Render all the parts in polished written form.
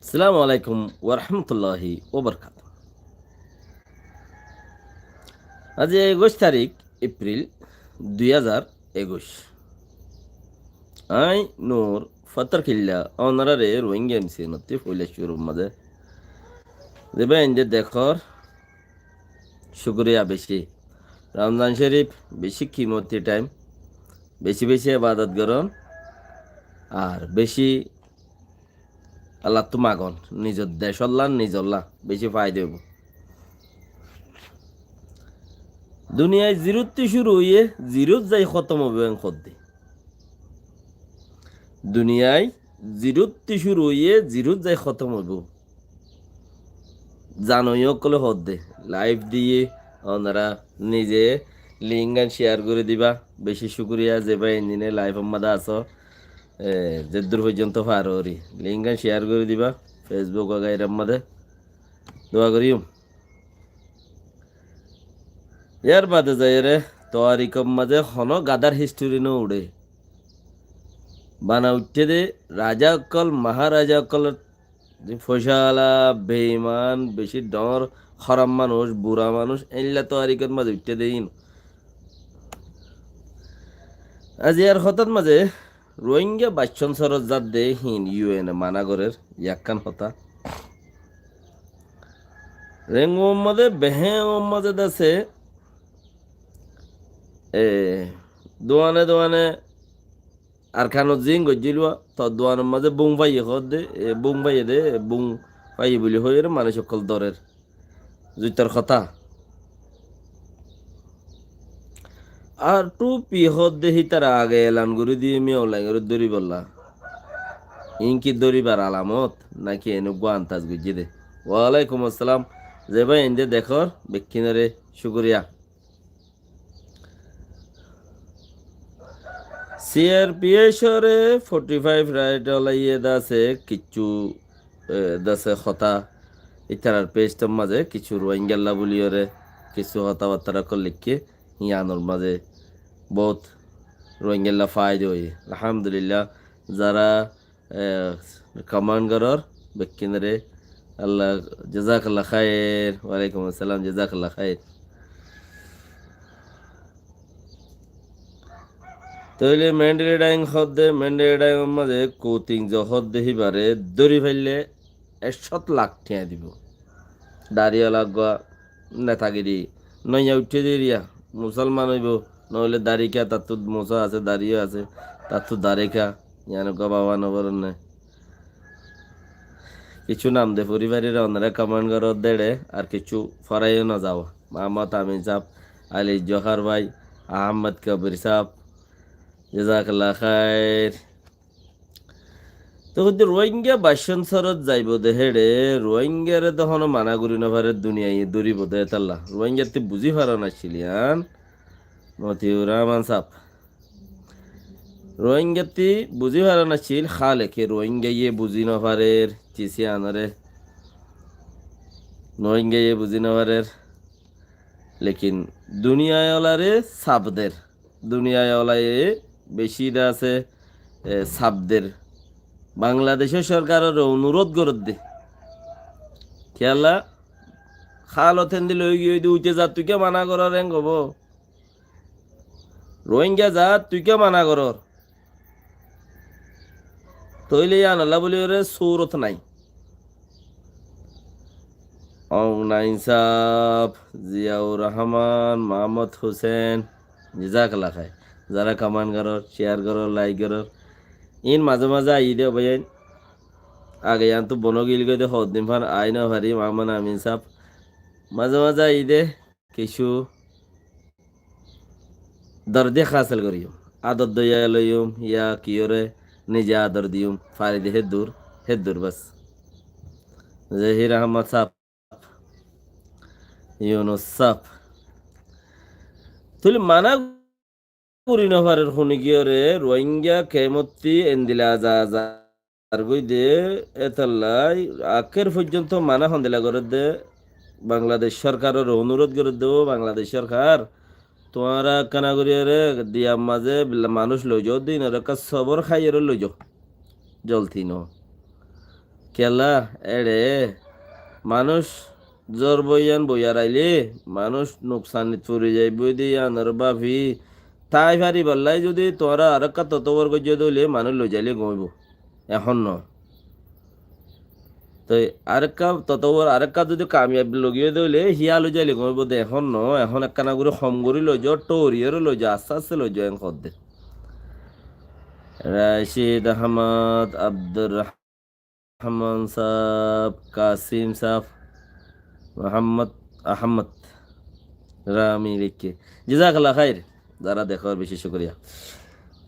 আসসালামু আলাইকুম ওরহমতুল্লাহি ওবরকাত। আজ 21 তারিখ এপ্রিল 2021। আই নূর ফতর খিল্লা অনারারে রোহিঙ্গা এমসি নতি ফইলে শুরুর মাঝে দেবে ইন্দে দেখর শুক্রিয়া বেশি রমজান শরীফ বেশি কিমতি টাইম বেশি বেশি আবাদত করন আর বেশি আল্লাহ তো মাগন নিজের দেশল্লা নিজল্লা বেশি ফায়দা দেব। দুনিয়ায় জিরোতে শুরু হইয়ে জিরোত যাই খতম হবে খদ্দে দুনিয়ায় জিরোতে শুরু হইয়ে জিরোত যাই খতম হইব জানোই কলে হদ দে লাইভ দিয়ে ওনারা নিজে লিঙ্ক শেয়ার করে দিবা। বেশি শুক্রিয়া যে ভাই ইঞ্জিনে লাইভ আমাদা আছো যে দূর পর্যন্ত পারি লিঙ্ক শেয়ার করে দিবা ফেসবুক গাইর মাঝে দোয়া করিম। ইয়ার বাদে যাই রে তোয়ারিকম মাঝে হন গাদার হিস্টোরি ন উড়ে বানা উঠতে দে রাজা অকল মহারাজা অকল ফসালা বেইমান বেশি ডর খরাম মানুষ বুড়া মানুষ এইলা তো আরিকত মাঝে উঠতে দেইন। আজ ইয়ার হঠাৎ মাঝে রোহিঙ্গা বাচ্চন সরত জাত দে হিন ইউএন মানাগরের ইয়াক্কান হতা রেং মাঝে বেহে মাঝে দাসে এ দোয়ানে দোয়ানে আর খানো জিং গজিলুয়া তো দোয়ানের মাঝে বুং পাইয়ে হদ দে বুং পাইয়ে দে বুং পাইয়ে বলি হয়ে রে মানুষ সকল দরের জুতার কথা আর টু পিহত দেহি তারা আগে এলান করে দিয়ে মি অনলাইন করে দড়ি বললা ইনকি দড়িবার আলামত নাকি এনেগো আন্তাজ গুজি দে। ওয়ালাইকুম আসসালাম যে ভাই এনে দেখর বেক্ষিনারে শুক্রিয়া। সিআরপিএসরে 45 রাইট লাইয়ে দাসে কিছু দাসে হতা ইতারার পেস্টের মাঝে কিছু রোহিঙ্গাল্লা বলিওরে কিছু হতাবার্তা করলিখে ইয়ানোর মাঝে বহুত রোহিঙ্গাল্লা ফায়দা হই আলহামদুলিল্লাহ যারা কমান্ডারর বেকিনারে আল্লাহ জাজাকাল্লাহ খায়ের। ওয়ালাইকুম আসসালাম জাজাকাল্লাহ খায়ের। তাহলে ম্যান্ডেলে ডাইং হদ্দে ম্যান্ডেলে ডাইং মাঝে কোচিং জহদ দেহিবারে দড়ি ফেললে 100 লাখ টিয়া দিব দাঁড়িয়ে লাগা নেতাগিরি নইয়া উঠে দিরিয়া মুসলমান হইব নহলে দাড়িকা তার তো মোসা আছে দাঁড়িয়ে আছে তার তো দাড়িকা ইয়ানকা বাবা নবর কিছু নাম দে পরিবারের অন্যরা কমান্ড কর দেড়ে আর কিছু ফরাইও না যাও মোহাম্মদ আমিন সাহ আলী জহার ভাই আহমদ কবির সাহ জাজাকাল্লাহ খায়ের। তো হচ্ছে রোহিঙ্গা বাসন সরত যাইব দেহেড়ে রোহিঙ্গারে তখন মানা করি না পারে দুনিয়ায় দৌড়িব দে তাল্লা রোহিঙ্গার তুই বুঝি পারো না ছিলিয়ান মতিউর রহমান সাহ রোহিঙ্গা তুই বুঝি পারো না ছিল খালে কে রোহিঙ্গা ইয়ে বুঝি না পারের চিসি আনারে রোহিঙ্গা ইয়ে বুঝি না পারের লেকিন দুনিয়ায় ওলারে সাবদের দুনিয়ায় ওলায় বেশি আছে সাবদের বাংলাদেশের সরকারের অনুরোধ করত দে খেলা খাল অথেন দিলে ওই গিয়ে উঠে যা তুই কে মানা করার রেং হব রোহিঙ্গা যা তুই কে মানা করার তৈলে আনাল্লা বলি ওরে সৌরত নাই ইনসাফ জিয়াউর রহমান মোহাম্মদ হোসেন জাজাকাল্লাহ খায় যারা কমান করর শেয়ার করর লাইক করর ইন মাঝে মাঝে আই দে ভাই আগে ইয়ান তো বনগিল গই দে হদ্দিন ফান আই না ভারি মোহাম্মদ আমিন সাহ মাঝে মাঝে আই দে কিছু দর্দে হাসিল করিও আদর দইয়া লইম ইয়া কিয়রে নিজে আদর দিউম ফারিদে হে দূর বাস জহির আহমদ সাহ ইউনুস সাহ তুই মানা করি না পারের শুনি গিয়রে রোহিঙ্গা কেমতি এন্দিলা যা যা আর গই দে এতাল্লাই আখের পর্যন্ত মানা হন্দিলা করে দে বাংলাদেশ সরকারের অনুরোধ করে দেব বাংলাদেশ সরকার তোমারা কানাগরিয়ারে দিয়া মাঝে মানুষ লই যাও দিন আর সবর খাইয়ের লই যাও জলতি ন কেলা এড়ে মানুষ জ্বর বইয়ান বইয়ার আইলে মানুষ নোকসানিত পড়ে যাই বই দিয়ে আনার বাফি তাই ফারি বললাই যদি তোরা আর একটা ততবর গজিয়ে দইলে মানুষ লই যাইলে গইব এখন ন তো আরেকটা ততবর আরেকটা যদি কামিয়াব লগিয়ে দইলে হিয়া লই যাইলে গইব দে এখন ন এখন একখানা করে হম করে লই যাও টরিয়ারও লই যাও আস্তে আস্তে লই যাও এখন দে রাশিদ আহমদ আব্দুর রহমান সাহ কাসিম সাহ মোহাম্মদ আহমদ রামি লিখকে জিজাকাল্লাহ খাইর যারা দেখার বেশি শুক্রিয়া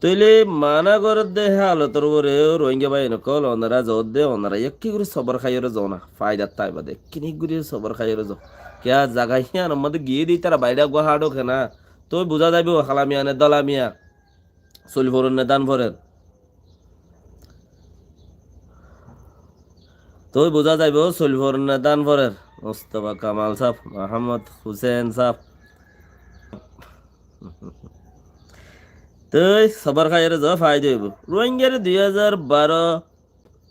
তইলে মানা গরত দে হালতর করে রোহিঙ্গা ভাই নকল ওনারা জোর দে ওনারা একটি করে সবর খাইয়েরও যাও না ফায়দার তাই বাদে কিনি করে সবর খাইয়েরও যাও কেয়া জাগাই হিয়ান আমাদের গিয়ে দিই তারা বাইরে গো হাড়ো খেনা তো বোঝা যাবে খালামিয়া নে দলামিয়া চলি ভরেন নে দান ভরেন তো বোঝা যাইব চলি ভরেন নে দান ভরেন মোস্তফা কামাল সাহ মোহাম্মদ হুসেন সাহ তো সবার খাইয়ের যা ফায়দা হইব রোহিঙ্গার 2012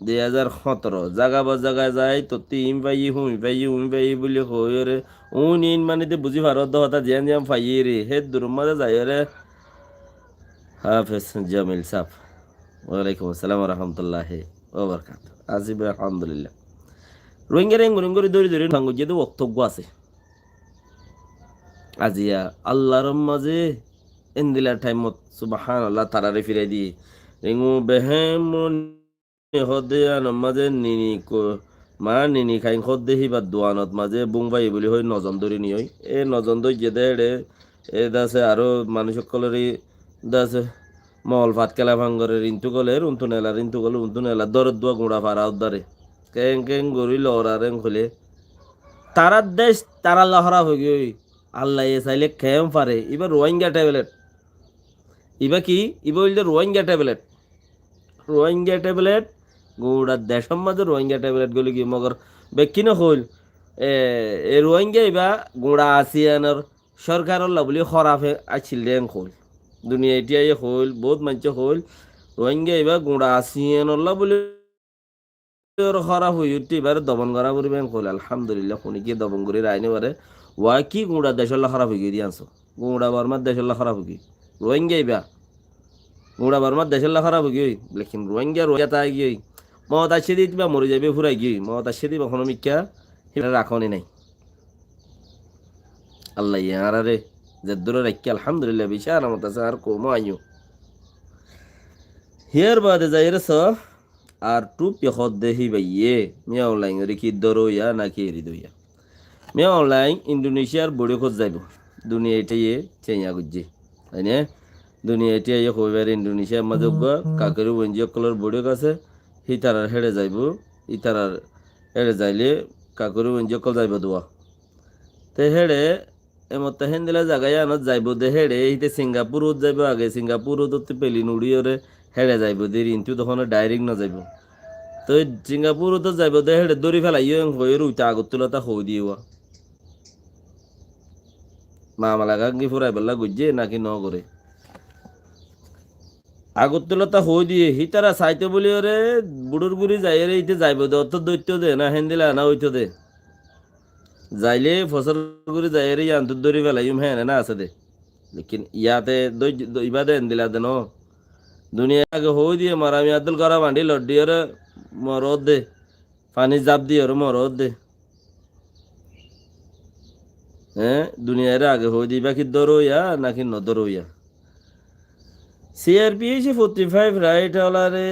2017 জাগা বা জায়গায় যায় তো তিন পাই হুমি পাই বলি হই রে ইন মানে তো বুঝি ভারত হতা জিয়ান জিয়াম ফাইয়ে রে হে দুর্মাদে যায় রে হাফেজ জামিল সাহ ওয়ালাইকুম আসসালাম রহমতুল্লাহ ও বরকাত আজিব আলহামদুলিল্লাহ রোহিঙ্গার রোহিঙ্গরি দৌড়ি দৌড়ি ভাঙ্গু যে বক্তব্য আছে আজিয়া আল্লাহর মাঝে এন্দিলার টাইমত সুবহানাল্লাহ তারারে ফিরাই দিয়ে রেঙ্গু বেহেম হদে মাঝে নিনি নিনি খাই হদে হিবা দোয়ানত মাঝে বুংবাই বলি হই নজন ধরি নি হই এ নজন ধরি যে দে এ দাসে আরো মানুষ সকলেরই দাসে মল ভাত কেলা ভাঙ্গরের ইন্তু গলের উন্তু নেলার ইন্তু গলে উন্তু নেলা দরের দোয়া গুঁড়া ফারা উদ্দারে কেং কেং গরি লহরা রেং খুলে তারার দেশ তারা লহরা হয়ে গই আল্লাহ এ চাইলে খেম পারে এবার রোহিঙ্গা ট্যাবলেট ইবা কি ইবা হইলে রোহিঙ্গা ট্যাবলেট গোড়া দেশের মাঝে রোহিঙ্গা ট্যাবলেট গুলি কি মগর বেকিনো হইল এ রোহিঙ্গা ইবা গোড়া আসিয়ানোর সরকারের লাভলি খরাফে আছিল রেং হইল দুনিয়া এটিয়াই হইল বহুত মানুষ হইল রোহিঙ্গা ইবা গোড়া আসিয়ানোর লাভলি খরা হই উঠতে এবারে দমন করা পরিবেন হইল আলহামদুলিল্লাহ শুনি কি দমন করে রাইনে পারে ওয়া কি গোড়া দেশের খারাপ হয়ে গিয়ে আনছো গোড়া বর্মার দেশের খারাপ হয়ে রোহিঙ্গা ইবা গোড়া বর্মার দেশের খারাপ হয়ে গিয়ে লেকিন রোহিঙ্গা তাই গিয়ে মত আসে দিয়ে দিবা মরে যাবে ফুরাই গিয়ে মত আসে দিবা কোনো মিথ্যা সেটা রাখনি নাই আল্লাহ ইয়ার রে যে দূরে রাখি আলহামদুলিল্লাহ বিশাল আমার আছে আর কমো আইও হিয়ার বাদে যাই রে আর টু পেহত দেহি বাইয়ে মিয়া অনলাইন রেখি দরইয়া নাকি এরি দইয়া মিয়া অনলাইন ইন্দোনেশিয়ার বড়ি খোঁজ যাইব দুনিয়া এটাই চেঞ্জা গুজি তাই না দুনিয়া এটাই হইবার ইন্দোনেশিয়ার মাঝে কাকের ওয়েঞ্জিও কলর বড়ি কাছে হিতারার হেড়ে যাইব ইতারার হেড়ে যাইলে কাকুরি ওয়েঞ্জিও কল যাইব দোয়া তে হেড়ে এমত হেন দিলা জায়গায় আনত যাইব দে হেড়ে হিতে সিঙ্গাপুরত যাইব আগে সিঙ্গাপুরত পেলি নুড়িওরে হেড়ে যাইব দেরি কিন্তু তখন ডাইরেক্ট না যাইব তো সিঙ্গাপুরত যাইব দে হেড়ে দড়ি ফেলাইও হয়ে উঠে আগত তুলতা হই দিওয়া মামালাগা কি ফুরাই বেলা গুজে নাকি ন করে আগরতলাটা হই দিয়ে হিতারা চাইতে বলি ওরে বুড়োর গুড়ি যাই রে ইতে যাইব দে অত দৈত্য দে না হেন্দিলা না হইতো দে যাইলে ফসল গুড়ি যাই রে আন্তর দড়ি ফেলাইম হ্যাঁ না আছে দে লেকিন ইয়াতে ইবা দে হেন্দিলা দে ন দুনিয়া আগে হই দিয়ে মারামি আদুল করা বান্ডি লড্ডি ওরে মরদ দে পানি জাপ দিয়ে ওরে মরদ দে হ্যাঁ দুনিয়ার আগে হই দিবা কি দরইয়া নাকি নদরইয়া সিআরপিএস 45 রাইট হলারে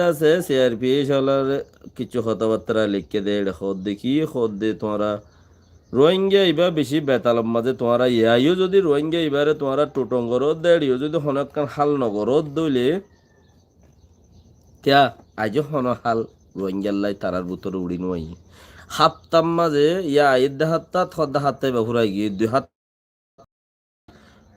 আছে সিআরপিএস হলারে কিছু কথাবার্তা লিখে দে খদ দেখি খদ দে তোমরা রোহিঙ্গা ইবা বেশি বেতালম মাঝে তোমরা ইয়াইও যদি রোহিঙ্গা ইবারে তোমরা টোটঙ্গরত দেড়িও যদি হনকান হাল নগরত দইলে কেয়া আজ হন হাল রোহিঙ্গাল্লাই তারার ভিতরে উড়ি নই হাপ্তাম মাঝে ইয়া ঈদ হাত্তা থদ্দা হাত্তাই বাহুরাই গিয়ে 2 হাত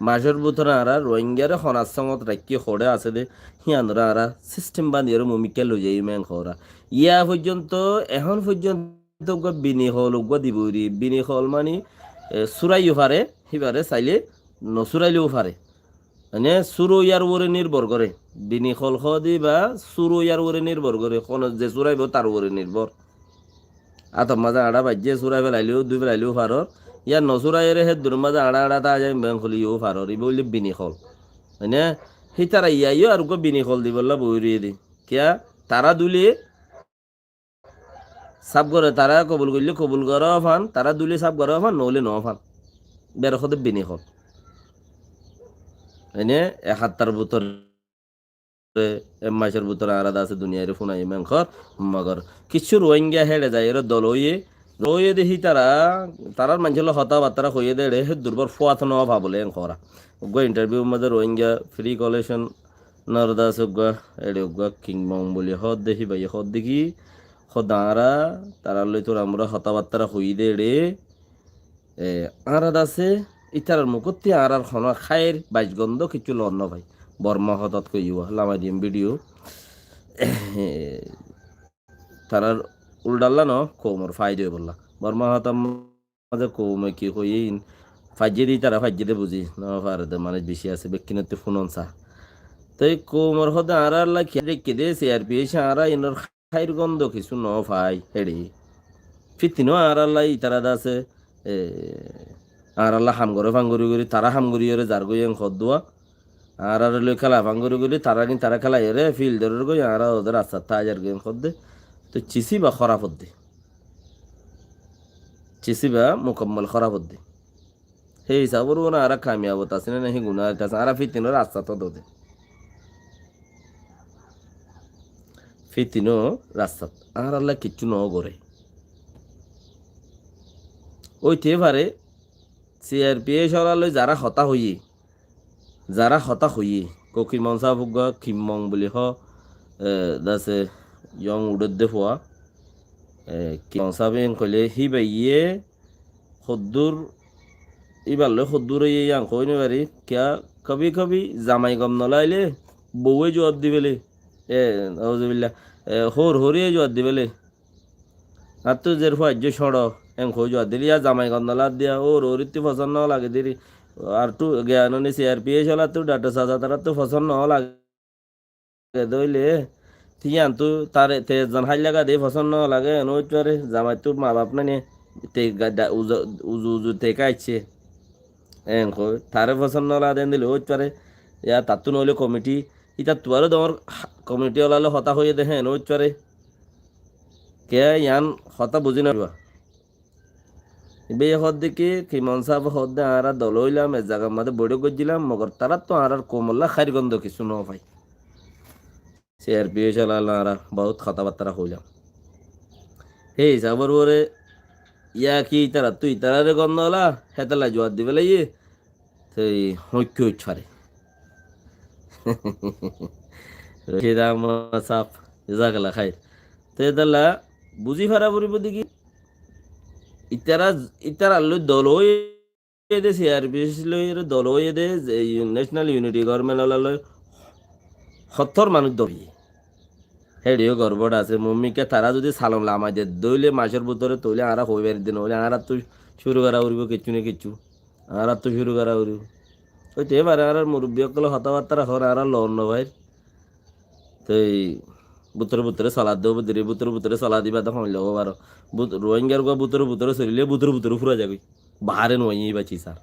মাসের ভিতরে আরা রোহিঙ্গারে হনার সঙ্গত রাখি হড়ে আছে দে হিয়ানরা আরা সিস্টেম বানিয়ে মমিকা লই যাই মেন খরা ইয়া পর্যন্ত এখন পর্যন্ত বিনি হল দিবরি বিনি হল মানে সুরাইও পারে সিবারে চাইলে নসুরাইলেও পারে মানে সুরো ইয়ার উপরে নির্ভর করে বিনি খল দি বা সুরো ইয়ার উপরে নির্ভর করে কোন যে চুরাইব তার উপরে নির্ভর আতর মাঝে আড়া বাজ্যে চুরাই ফেলাইলেও দুই ফেলাইলেও ফারর ইয়ার নচুরাই হে দূর মাঝে আড়া আড়া তা যায় ব্যাং খুলিও ফারর ই বললে বিনি খল মানে সেই তারা ইয়াইও আর বিনি খল দি বললা বইরিয়ে দি কিয়া তারা দুলে সাব করে তারা কবুল করলে কবুল করা ফান তারা দুলে সাব করা ফান নহলে ন ফান বের খদে বিনি খল এনে ৭১ ভিতরে মাসের ভিতরে আলাদা আছে দুনিয়ার ফুনাই মেংখর মগর কিছু রোহিঙ্গা হেড়ে যায় এর দল হইয়ে রয়ে দেখি তারা তারার মানুষের হতাবার্তা হইয়ে দেড়ে হে দুর্বল ফুয়াত ন ভাবলে এংখরা উগ্র ইন্টারভিউ মধ্যে রোহিঙ্গা ফ্রি কলেকশন নরদা সুগ্গা এড়ে উগ্গা কিংবং বলি হদ দেখি ভাই হদ দেখি হদাঁরা তারা লই তোর আমরা হতাবার্তা হইয়ে দেড়ে আরাদ আছে ইতারার মুখতি আর খন খায়ের বাইশগন্ধ কিছু লন্ন ভাই বর্মা হঠাৎ কইয়া লামাই দিম ভিডিও তারার উল্ডাল্লা ন কৌমর ফাইদে বললা বর্মা হতাম মাঝে কৌমে কি কইন ফাইজে দিই তারা ফাইজে দে বুঝি ন ফারদে মানে বেশি আছে বেকিনতে ফোনন চা তাই কৌমর হতে আর আল্লাহ রেখে দে সিআরপি এসে আর ইনর খাইর গন্ধ কিছু ন ফাই হেড়ে ফিতিনো আর আল্লাহ ইতারা আছে আর আল্লাহ হামগরে ফাঙ্গুরি করি তারা হামগুরি ওরে যার গই খদ দোয়া আর লই খেলা ফাঙ্গুরি করি তারা কিন্তু তারা খেলা এরে ফিল্ডের গই আর ওদের আস্তা তাজার গেম খদ দে তো চিসি বা খরাপ হদ্দে চিসি বা মোকাম্মল খরাপ হদ্দে সেই হিসাবর না আর কামিয়াব আছে না হি গুণা আছে আর ফিতিনো রাস্তা তো দোদে ফিতিনো রাস্তা আর আল্লাহ কিচ্ছু ন করে ওইতে পারে সিআরপি সরালৈ যারা হতা হইয়ে ককিমং সাফুগ খিমং বলি হ দাসে ইয়ং উড়ে ফোয়া কিমং সাবেন কইলে হি বাইয়ে সদ্দুর ইবারলৈ সদ্দুর ইয়াং কইনে পারি কিয়া কবি জামাই গম নলাইলে বউয়ে জবাব দিবেলে নজবিল্লা হরিয়ে জবাব দিবেলে আর তো জের ফাজ্য সড় এং খই জবাব দিলি আর জামাই গম নলা দিয়া ওরিতে পছন্দ লাগে দিলি আর টু জ্ঞান সিআরপি চলা তো ডাটা সাজা তারা তো পছন্দ লাগে দইলে থিয়ান তো তারে তেজন হাই লাগা দে পছন্দ লাগে নইটারে জামাই তো মা বাপ না নিয়ে তে উজু তে কাইছে এং কই তারে পছন্দ লাগে দিলে ওইটারে ইয়া তাতু নইলে কমিটি ইতা তুয়ারও তোমার কমিটি ওলালে হতা হয়ে দেখে ওইটারে কে ইয়ান হতা বুঝি না বে হদ দেখি খিমন সাহেব হদ আর দল হইলাম এ জায়গার মধ্যে বড় করছিলাম মগর তারা তো আর কোমল্লা খারিগন্ধ কিছু ন ভাই সিআরপি চালালাম আর বহুত কথাবার্তা হইলাম হে হিসাবর ওরে ইয়া কি তারা তুই তারারে গন্ধ হলা হেতালা জোয়ার দিবে লাইয়ে সেই হইক্য ছাড়ে রশিদাম সাপ জাগলা খাই তো এদালা বুঝি ফারা পড়িব দেখি ইতারা লই দল হয়ে দে সিআরপি লই দল হয়ে দে ন্যাশনাল ইউনিটি গভর্নমেন্ট লই ৭০ মানুষ দলিয়ে হেডিও গড়বড় আছে মম্মিকে তারা যদি সালাম লামাই দে দইলে মাসের ভিতরে তৈলে আর হইবার দিন হলে আর তো শুরু করা উড়িব কিচ্ছু না কিচ্ছু আর তো শুরু করা উড়িব ওইতে এবারে আর মুরব্বী সকলে হতাবার্তা হর আর লন ভাই তো এই বুতরে চলা দেব দিরে বুতরে চলা দিবা তো হইল বার রোহিঙ্গার বুতরে চলিলে বুতরে ফুরা যাবি বাহারে নই বাঁচি স্যার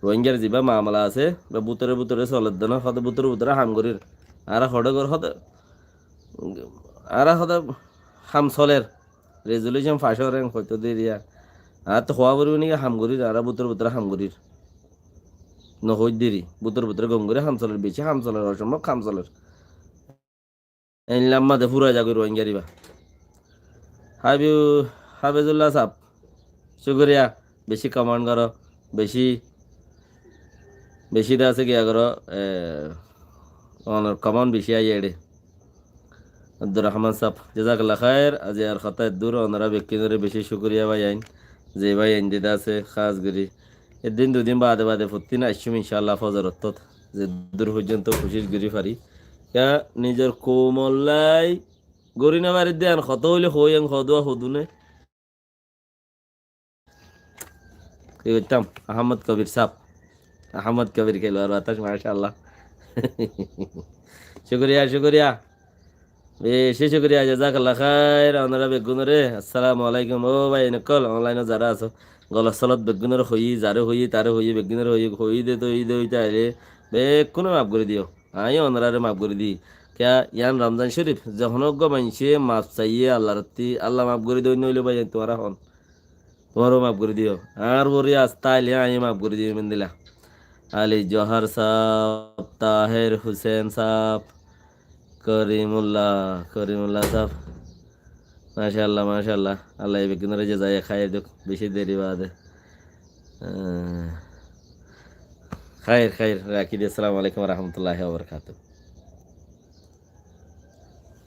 রোহিঙ্গার যা মামলা আছে বা বুতরে চলার দেন হতে বুতরে হামগরির আর হডগর হতে আর হতে হাম চলের রেজলিউশন ফাঁস রেং হয়তো দিয়া আর তো হওয়া করবি নাকি হামগরির আর বুতরে হামগরির নহই দেরি বুতরে গঙ্গুরে হামচলের বেশি হামচলের অসম্ভব খামচলের এনলাম মাঝে ফুরা যাবে রোহিঙ্গারিবা হাবিজুল্লাহ সাহ শুক্রিয়া বেশি কমান্ড করো বেশি আছে কি করো কমান্ড বেশি আই এড়ে আব্দুর রহমান সাহ জাজাকাল্লাহ খায়ের আজ আর খাতায় দূর ওনারা ব্যক্তিদের বেশি শুক্রিয়া ভাই আইন যে ভাই আইন দিদা আছে খাস গরি একদিন দুদিন বাদে ফুর্তি না আসছুম ইনশাআল্লাহ ফজর অর্থত যে দূর পর্যন্ত খুশির গিরি ফারি ইয়া নিজের কোমল্লাই গরি না মারি দেন কত হইলে হই আং হদুয়া হদুনে কি করতাম আহমদ কবির সাহ আহমদ কবির খেলো আর বাতাস মাশাআল্লাহ। শুক্রিয়া শুক্রিয়া, বেশি শুক্রিয়া, জাজাকাল্লাহ খাইর। আপনারা বেগুনরে আসসালামু আলাইকুম। ও ভাই নকল অনলাইনে যারা আছো গলত সলত বেগুনের হই যারে হই তারে হই বেগুনের হই দে তো দে হইতে আইলে বেগুনে মাফ করে দিও। আই অনরারে মাফ করে দি ক্যা ইয়ান রমজান শরীফ যখন মানছে মাফ চাইয়ে আল্লাহ রাত্তি আল্লাহ মাফ করে দিও নইলে ভাই তোমার হন তোমারও মাফ করে দিও। আর বরি আস্তা আইলে আই মাফ করে দিও মেন আলী জোহার সাহ, তাহের হুসেন সাহ, করিমুল্লাহ করিমুল্লাহ সাহ, মাশাল্লাহ মাশাল্লাহ। আল্লাহ এই বেগুনের যে যায় খাই দুঃখ বেশি দেরি বাদে। খায়ের খায়ের রাখি দিয়ে, আসসালামু আলাইকুম রহমতুল্লাহ বরকাত।